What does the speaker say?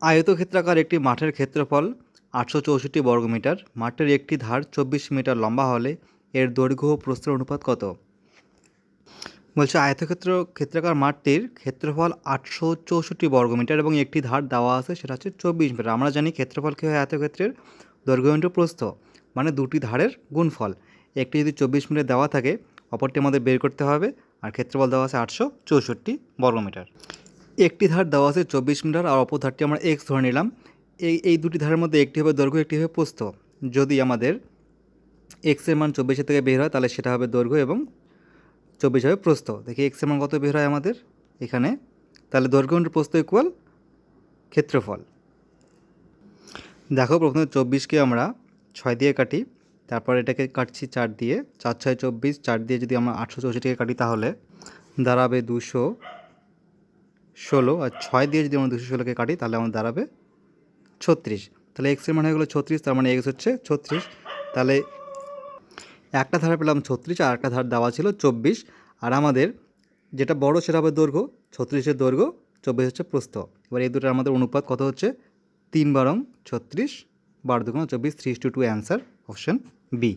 আয়তক্ষেত্রাকার একটি মাঠের ক্ষেত্রফল 864 বর্গমিটার। মাঠের একটি ধার 24 মিটার লম্বা হলে এর দৈর্ঘ্য ও প্রস্থের অনুপাত কত? বলছে ক্ষেত্রাকার মাঠটির ক্ষেত্রফল 864 বর্গমিটার এবং একটি ধার দেওয়া আছে, সেটা হচ্ছে 24 মিটার। আমরা জানি ক্ষেত্রফল কী হয়, আয়তক্ষেত্রের দৈর্ঘ্য ইন্টু প্রস্থ, মানে দুটি ধারের গুণফল। একটি যদি 24 মিটার দেওয়া থাকে, অপরটি আমাদের বের করতে হবে। আর ক্ষেত্রফল দেওয়া আছে 864 বর্গমিটার। একটি ধার দেওয়া আছে 24 মিটার আর অপর ধারটি আমরা এক্স ধরে নিলাম। এই দুটি ধারের মধ্যে একটি হবে দৈর্ঘ্য, একটি হবে প্রস্থ। যদি আমাদের এক্সের মান 24 থেকে বের হয়, তাহলে সেটা হবে দৈর্ঘ্য এবং 24 হবে প্রস্থ। দেখি এক্সের মান কত বের হয় আমাদের এখানে। তাহলে দৈর্ঘ্য ইন্টু প্রস্থ ইকুয়াল ক্ষেত্রফল। দেখো, প্রথমে 24কে আমরা 6 দিয়ে কাটি, তারপর এটাকে কাটছি 4 দিয়ে। 4 6 24, 4 দিয়ে যদি আমরা 864কে কাটি তাহলে দাঁড়াবে 216, আর 6 দিয়ে যদি আমরা 216কে কাটি তাহলে আমাদের দাঁড়াবে 36। তাহলে এক্সের মান হয়ে গেলো 36, তার মানে এক্স হচ্ছে 36। তাহলে একটা ধারে পেলাম 36 আর একটা ধার দেওয়া ছিল 24। আর আমাদের যেটা বড় সেটা হবে দৈর্ঘ্য, 36-এর দৈর্ঘ্য, 24 হচ্ছে প্রস্থ। এবার এই দুটোর আমাদের অনুপাত কত হচ্ছে? 3 বারং 36, 12 দুগুণ 24, 3:2 অ্যান্সার অপশন বি।